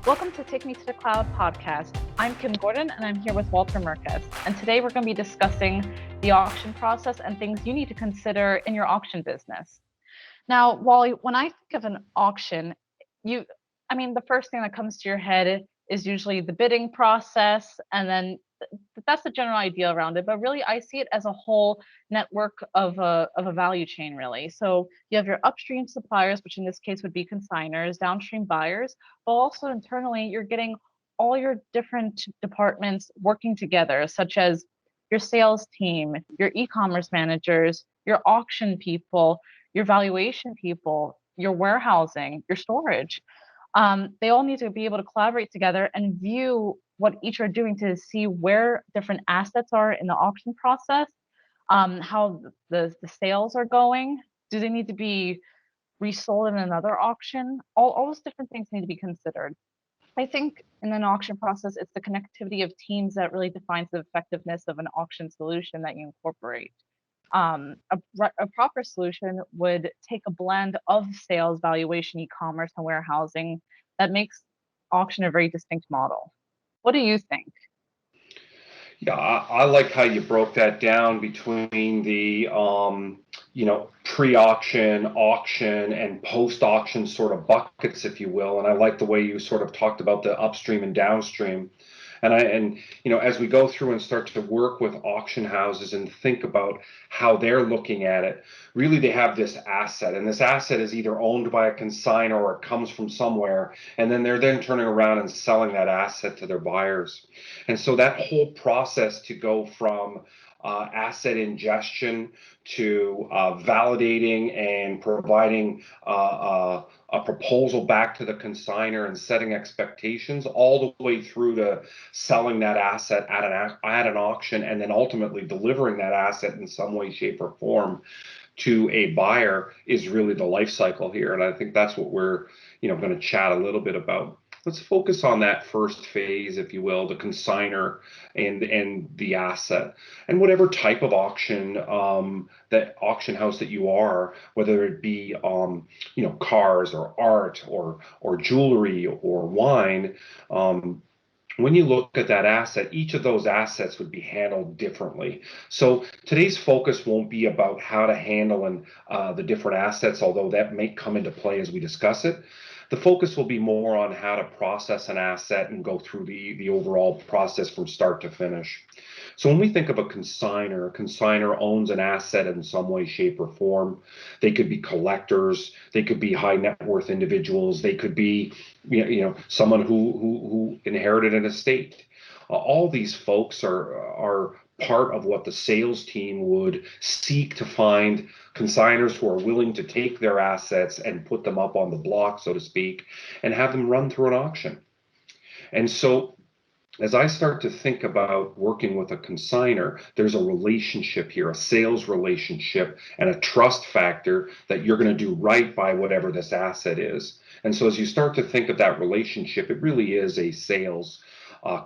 Welcome to Take Me to the Cloud podcast. I'm Kim Gordon and I'm here with Walter Merkas. And today we're going to be discussing the auction process and things you need to consider in your auction business. Now, Wally, when I think of an auction, the first thing that comes to your head is usually the bidding process, and then that's the general idea around it. But really, I see it as a whole network of a value chain, really. So you have your upstream suppliers, which in this case would be consigners, downstream buyers, but also internally, you're getting all your different departments working together, such as your sales team, your e-commerce managers, your auction people, your valuation people, your warehousing, your storage. They all need to be able to collaborate together and view what each are doing to see where different assets are in the auction process, how the sales are going. Do they need to be resold in another auction? All those different things need to be considered. I think in an auction process, it's the connectivity of teams that really defines the effectiveness of an auction solution that you incorporate. A proper solution would take a blend of sales, valuation, e-commerce, and warehousing that makes auction a very distinct model. What do you think? Yeah, I like how you broke that down between the pre-auction, auction, and post-auction sort of buckets, if you will. And I like the way you sort of talked about the upstream and downstream. And as we go through and start to work with auction houses and think about how they're looking at it, really they have this asset, and this asset is either owned by a consignor or it comes from somewhere, and then they're turning around and selling that asset to their buyers. And so that whole process to go from asset ingestion to validating and providing a proposal back to the consignor and setting expectations all the way through to selling that asset at an auction, and then ultimately delivering that asset in some way, shape, or form to a buyer is really the life cycle here. And I think that's what we're going to chat a little bit about. Let's focus on that first phase, if you will, the consignor and the asset, and whatever type of auction, that auction house that you are, whether it be cars or art or jewelry or wine. When you look at that asset, each of those assets would be handled differently. So today's focus won't be about how to handle the different assets, although that may come into play as we discuss it. The focus will be more on how to process an asset and go through the overall process from start to finish. So when we think of a consignor owns an asset in some way, shape, or form. They could be collectors, they could be high net worth individuals, they could be someone who inherited an estate. All these folks are part of what the sales team would seek to find consignors who are willing to take their assets and put them up on the block, so to speak, and have them run through an auction. And so as I start to think about working with a consignor, there's a relationship here, a sales relationship, and a trust factor that you're going to do right by whatever this asset is. And so as you start to think of that relationship, it really is a sales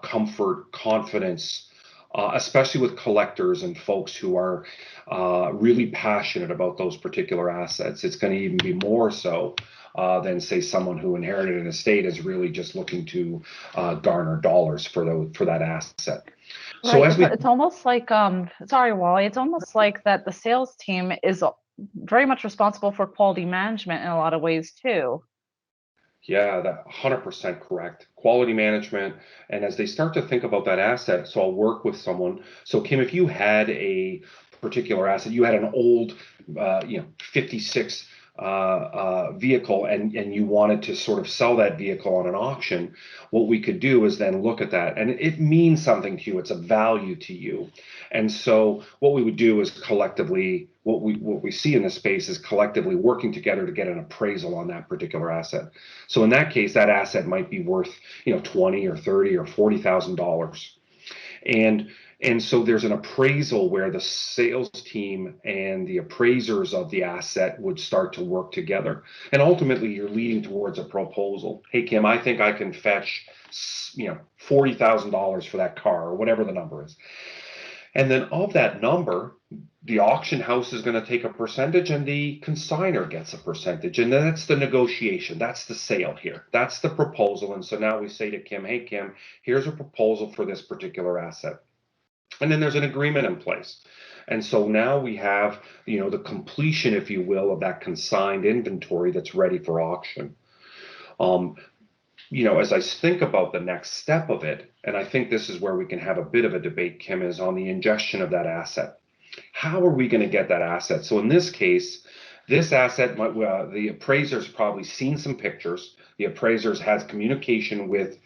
comfort, confidence, especially with collectors and folks who are really passionate about those particular assets. It's going to even be more so than, say, someone who inherited an estate is really just looking to garner dollars for that asset. Right. So it's almost like, sorry, Wally, it's almost like that the sales team is very much responsible for quality management in a lot of ways too. Yeah, that 100% correct. Quality management. And as they start to think about that asset, so I'll work with someone. So Kim, if you had a particular asset, you had an old, 56 vehicle, and you wanted to sort of sell that vehicle on an auction, what we could do is then look at that, and it means something to you. It's a value to you. And so what we would do is collectively, what we see in this space is collectively working together to get an appraisal on that particular asset. So in that case, that asset might be worth, $20 or $30 or $40,000. And so there's an appraisal where the sales team and the appraisers of the asset would start to work together. And ultimately, you're leading towards a proposal. Hey, Kim, I think I can fetch, $40,000 for that car, or whatever the number is. And then of that number, The auction house is going to take a percentage and the consignor gets a percentage. And then that's the negotiation. That's the sale here. That's the proposal. And so now we say to Kim, hey, Kim, here's a proposal for this particular asset. And then there's an agreement in place. And so now we have, the completion, if you will, of that consigned inventory that's ready for auction. As I think about the next step of it, and I think this is where we can have a bit of a debate, Kim, is on the ingestion of that asset. How are we going to get that asset? So in this case, this asset, the appraiser's probably seen some pictures. The appraiser's has communication with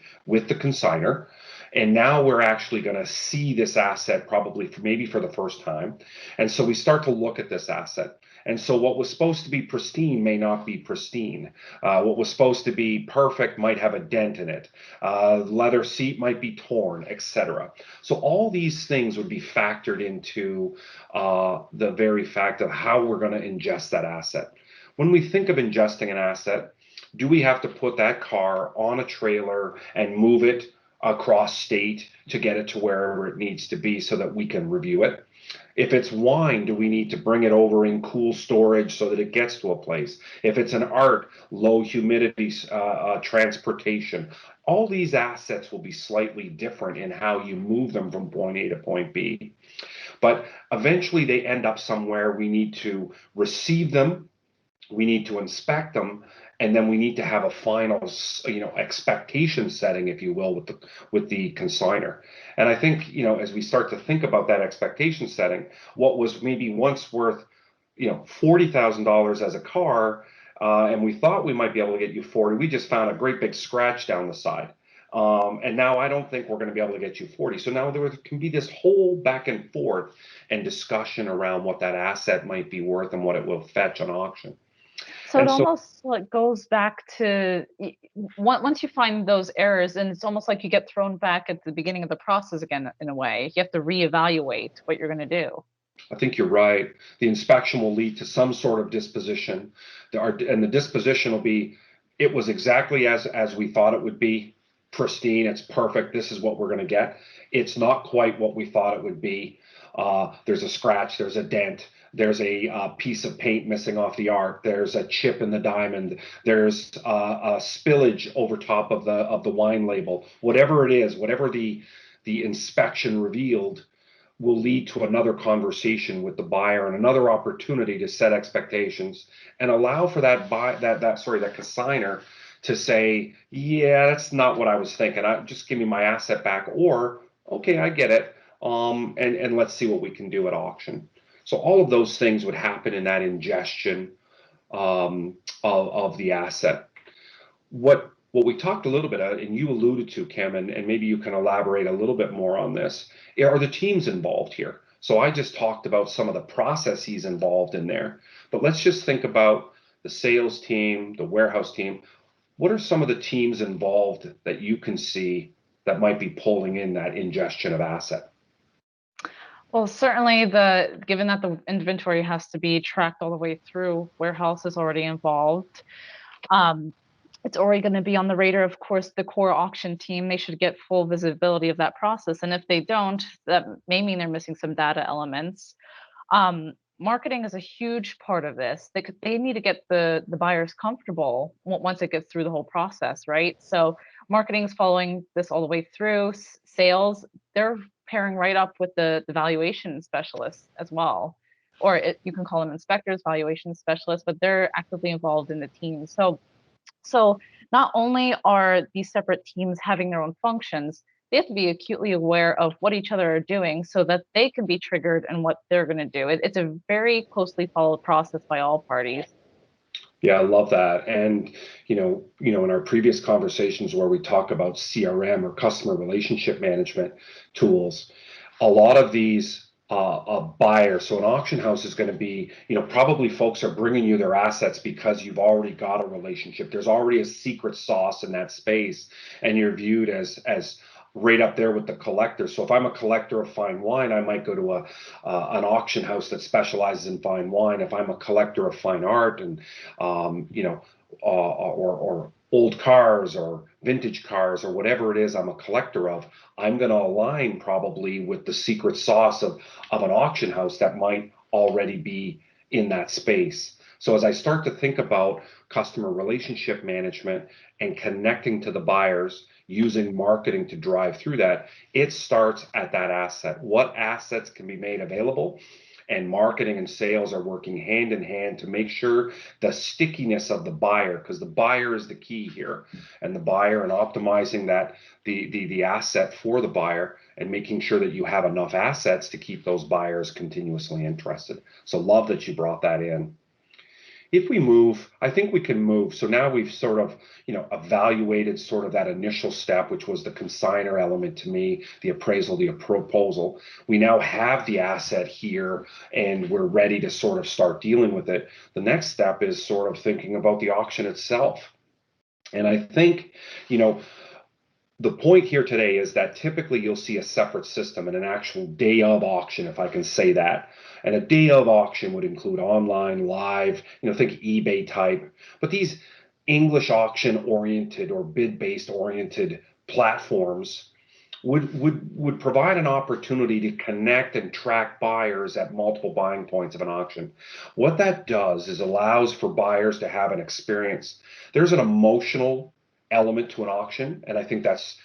the consignor. And now we're actually going to see this asset probably maybe for the first time. And so we start to look at this asset. And so what was supposed to be pristine may not be pristine. What was supposed to be perfect might have a dent in it. Leather seat might be torn, etc. So all these things would be factored into the very fact of how we're going to ingest that asset. When we think of ingesting an asset, do we have to put that car on a trailer and move it across state to get it to wherever it needs to be so that we can review it? If it's wine, do we need to bring it over in cool storage so that it gets to a place? If it's an art, low humidity transportation. All these assets will be slightly different in how you move them from point A to point B. But eventually they end up somewhere. We need to receive them, we need to inspect them, and then we need to have a final, expectation setting, if you will, with the consignor. And I think, as we start to think about that expectation setting, what was maybe once worth, $40,000 as a car, and we thought we might be able to get you 40, we just found a great big scratch down the side. And now I don't think we're going to be able to get you 40. So now there can be this whole back and forth and discussion around what that asset might be worth and what it will fetch on auction. So it almost goes back to once you find those errors, and it's almost like you get thrown back at the beginning of the process again, in a way. You have to reevaluate what you're going to do. I think you're right. The inspection will lead to some sort of disposition. And the disposition will be, it was exactly as we thought it would be. Pristine, it's perfect. This is what we're going to get. It's not quite what we thought it would be. There's a scratch, there's a dent, there's a piece of paint missing off the art, there's a chip in the diamond, there's a spillage over top of the wine label. Whatever it is, whatever the inspection revealed, will lead to another conversation with the buyer and another opportunity to set expectations and allow for that consignor to say, yeah, that's not what I was thinking. Just give me my asset back, or okay, I get it. And let's see what we can do at auction. So all of those things would happen in that ingestion of the asset. What we talked a little bit about, and you alluded to, Kim, and maybe you can elaborate a little bit more on this, are the teams involved here. So I just talked about some of the processes involved in there, but let's just think about the sales team, the warehouse team. What are some of the teams involved that you can see that might be pulling in that ingestion of asset? Well, certainly given that the inventory has to be tracked all the way through, warehouse is already involved. It's already going to be on the radar, of course, the core auction team. They should get full visibility of that process. And if they don't, that may mean they're missing some data elements. Marketing is a huge part of this. They need to get the buyers comfortable once it gets through the whole process, right? So marketing is following this all the way through. Sales, they're pairing right up with the valuation specialists as well. Or you can call them inspectors, valuation specialists, but they're actively involved in the team. So not only are these separate teams having their own functions, they have to be acutely aware of what each other are doing so that they can be triggered and what they're going to do. It's a very closely followed process by all parties. Yeah, I love that. And, in our previous conversations where we talk about CRM or customer relationship management tools, a lot of these a buyer, so an auction house is going to be, probably folks are bringing you their assets because you've already got a relationship. There's already a secret sauce in that space, and you're viewed as right up there with the collector. So if I'm a collector of fine wine, I might go to an auction house that specializes in fine wine. If I'm a collector of fine art and or old cars or vintage cars or whatever it is I'm a collector of, I'm going to align probably with the secret sauce of an auction house that might already be in that space. So as I start to think about customer relationship management and connecting to the buyers using marketing to drive through that, it starts at that asset. What assets can be made available? And marketing and sales are working hand in hand to make sure the stickiness of the buyer, because the buyer is the key here, and the buyer and optimizing that the asset for the buyer and making sure that you have enough assets to keep those buyers continuously interested. So love that you brought that in. If we move, I think we can move. So now we've sort of, evaluated sort of that initial step, which was the consignor element to me, the appraisal, the proposal. We now have the asset here and we're ready to sort of start dealing with it. The next step is sort of thinking about the auction itself. And I think, the point here today is that typically you'll see a separate system and an actual day of auction, if I can say that. And a day of auction would include online, live, think eBay type. But these English auction oriented or bid-based oriented platforms would provide an opportunity to connect and track buyers at multiple buying points of an auction. What that does is allows for buyers to have an experience. There's an emotional element to an auction, and I think that's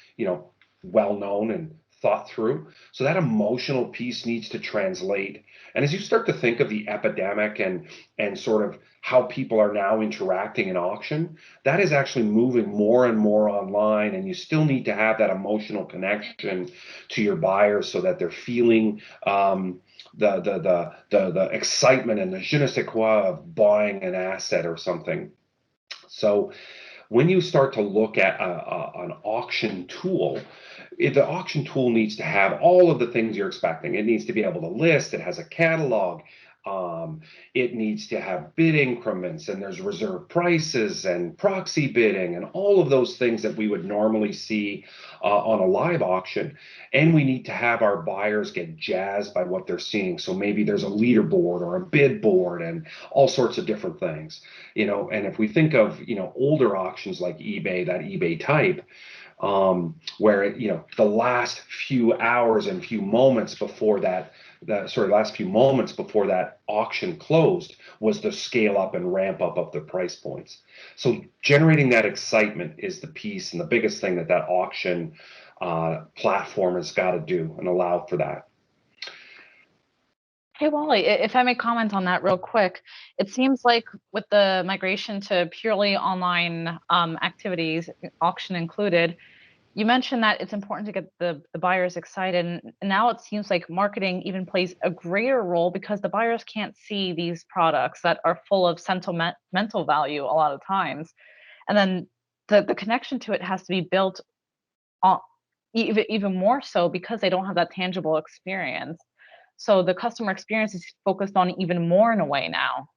well known and thought through. So that emotional piece needs to translate. And as you start to think of the epidemic and sort of how people are now interacting in auction, that is actually moving more and more online, and you still need to have that emotional connection to your buyers so that they're feeling the excitement and the je ne sais quoi of buying an asset or something. So when you start to look at an auction tool, the auction tool needs to have all of the things you're expecting. It needs to be able to list. It has a catalog. It needs to have bid increments, and there's reserve prices and proxy bidding and all of those things that we would normally see on a live auction. And we need to have our buyers get jazzed by what they're seeing. So maybe there's a leaderboard or a bid board and all sorts of different things, and if we think of, older auctions like eBay, that eBay type, where the last few hours and few moments before that auction closed was the scale up and ramp up of the price points. So generating that excitement is the piece and the biggest thing that auction platform has got to do and allow for that. Hey, Wally, if I may comment on that real quick, it seems like with the migration to purely online activities, auction included, you mentioned that it's important to get the buyers excited. And now it seems like marketing even plays a greater role because the buyers can't see these products that are full of sentimental value a lot of times. And then the connection to it has to be built on even more so because they don't have that tangible experience. So the customer experience is focused on even more in a way now.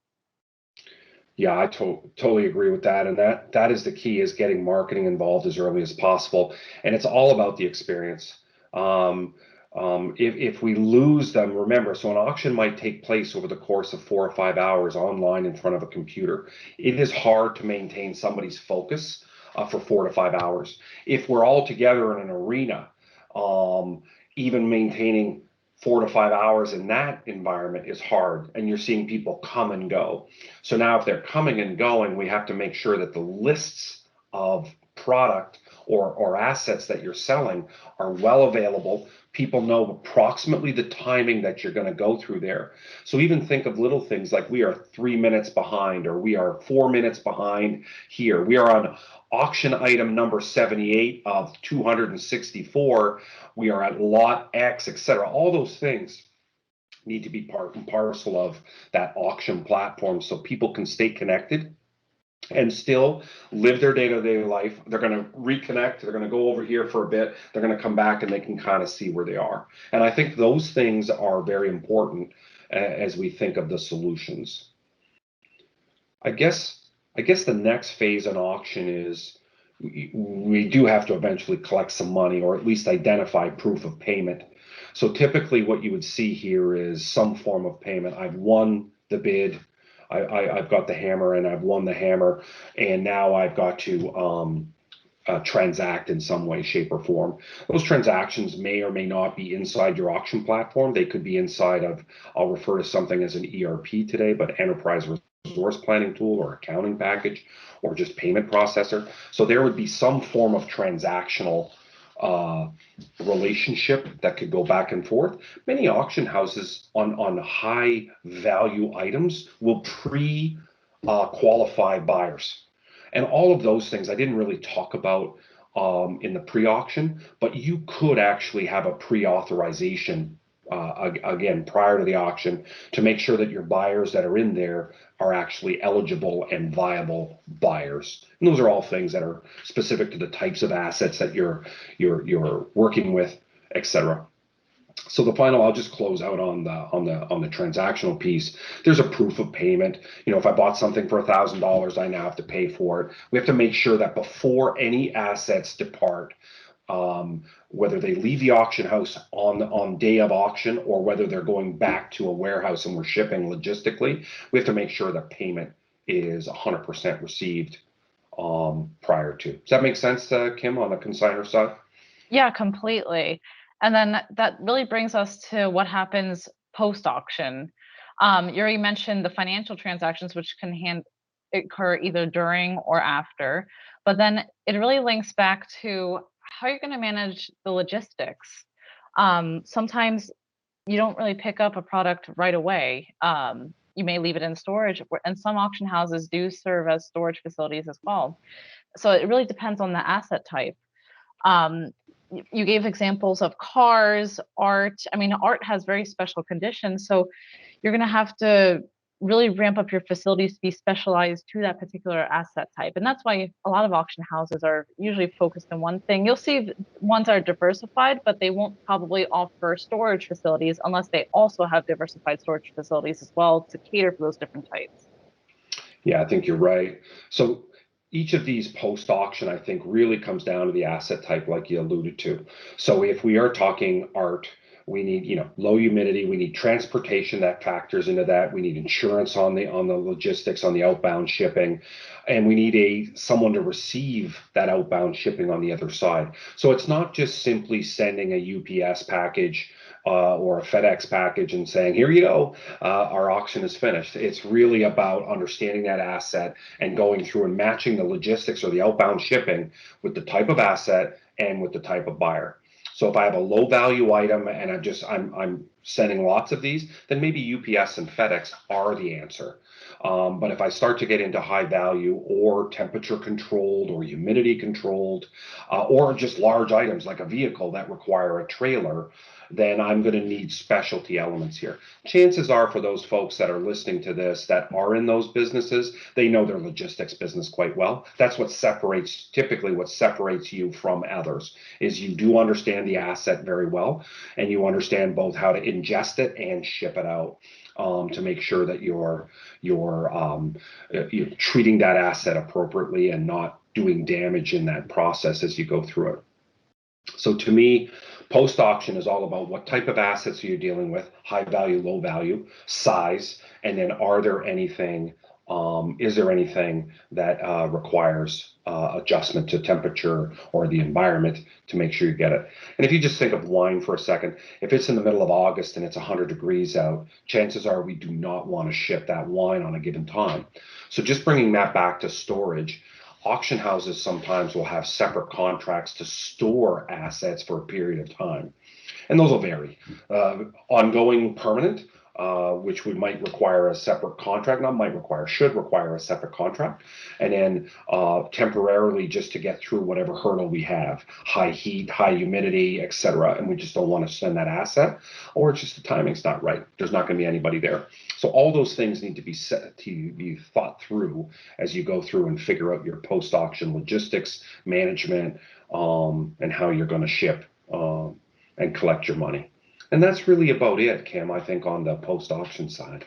Yeah, I totally agree with that. And that is the key, is getting marketing involved as early as possible. And it's all about the experience. If we lose them, remember, so an auction might take place over the course of 4 or 5 hours online in front of a computer. It is hard to maintain somebody's focus for 4 to 5 hours. If we're all together in an arena, even maintaining 4 to 5 hours in that environment is hard, and you're seeing people come and go. So now if they're coming and going, we have to make sure that the lists of product or assets that you're selling are well available. People know approximately the timing that you're going to go through there. So even think of little things like we are 3 minutes behind, or we are 4 minutes behind here. We are on auction item number 78 of 264. We are at lot X, etc. All those things need to be part and parcel of that auction platform so people can stay connected and still live their day-to-day life. They're going to reconnect. They're going to go over here for a bit. They're going to come back and they can kind of see where they are. And I think those things are very important as we think of the solutions. I guess the next phase in auction is we do have to eventually collect some money, or at least identify proof of payment. So typically what you would see here is some form of payment. I've won the bid. I've got the hammer and I've won the hammer, and now I've got to transact in some way, shape, or form. Those transactions may or may not be inside your auction platform. They could be inside of, I'll refer to something as an ERP today, but enterprise resource planning tool or accounting package or just payment processor. So there would be some form of transactional relationship that could go back and forth. Many auction houses on high value items will qualify buyers. And all of those things I didn't really talk about in the pre-auction, but you could actually have a pre-authorization again prior to the auction to make sure that your buyers that are in there are actually eligible and viable buyers. And those are all things that are specific to the types of assets that you're working with, etc. So the final, I'll just close out on the transactional piece. There's a proof of payment. If I bought something for $1,000, I now have to pay for it. We have to make sure that before any assets depart, whether they leave the auction house on day of auction or whether they're going back to a warehouse and we're shipping logistically, we have to make sure that payment is 100% received prior to. Does that make sense, Kim, on the consignor side? Yeah, completely. And then that really brings us to what happens post-auction. You already mentioned the financial transactions, which can occur either during or after, but then it really links back to how you're going to manage the logistics. Sometimes you don't really pick up a product right away. You may leave it in storage, and some auction houses do serve as storage facilities as well. So it really depends on the asset type. You gave examples of cars, art. I mean, art has very special conditions, so you're going to have to really ramp up your facilities to be specialized to that particular asset type. And that's why a lot of auction houses are usually focused on one thing. You'll see ones are diversified, but they won't probably offer storage facilities unless they also have diversified storage facilities as well to cater for those different types. Yeah, I think you're right. So each of these post-auction, I think, really comes down to the asset type, like you alluded to. So if we are talking art, we need, low humidity. We need transportation that factors into that. We need insurance on the logistics, on the outbound shipping, and we need someone to receive that outbound shipping on the other side. So it's not just simply sending a UPS package or a FedEx package and saying, here you go, our auction is finished. It's really about understanding that asset and going through and matching the logistics or the outbound shipping with the type of asset and with the type of buyer. So if I have a low value item and I'm sending lots of these, then maybe UPS and FedEx are the answer. But if I start to get into high value or temperature controlled or humidity controlled, or just large items like a vehicle that require a trailer, then I'm going to need specialty elements here. Chances are for those folks that are listening to this that are in those businesses, they know their logistics business quite well. That's what typically what separates you from others, is you do understand the asset very well, and you understand both how to ingest it and ship it out. To make sure that you're treating that asset appropriately and not doing damage in that process as you go through it. So to me, post-auction is all about what type of assets are you dealing with, high value, low value, size, and then is there anything that requires adjustment to temperature or the environment to make sure you get it. And if you just think of wine for a second, if it's in the middle of August and it's 100 degrees out, chances are we do not want to ship that wine on a given time. So just bringing that back to storage, auction houses sometimes will have separate contracts to store assets for a period of time. And those will vary. Ongoing permanent, which might require a separate contract, should require a separate contract. And then temporarily just to get through whatever hurdle we have, high heat, high humidity, etc. And we just don't want to send that asset, or it's just the timing's not right. There's not going to be anybody there. So all those things need to be thought through as you go through and figure out your post-auction logistics management, and how you're going to ship and collect your money. And that's really about it, Kim, I think, on the post-auction side.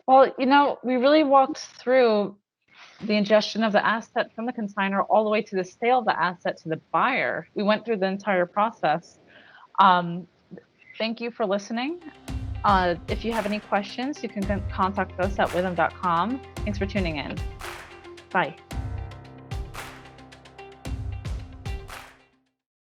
Well, we really walked through the ingestion of the asset from the consignor all the way to the sale of the asset to the buyer. We went through the entire process. Thank you for listening. If you have any questions, you can contact us at withum.com. Thanks for tuning in. Bye.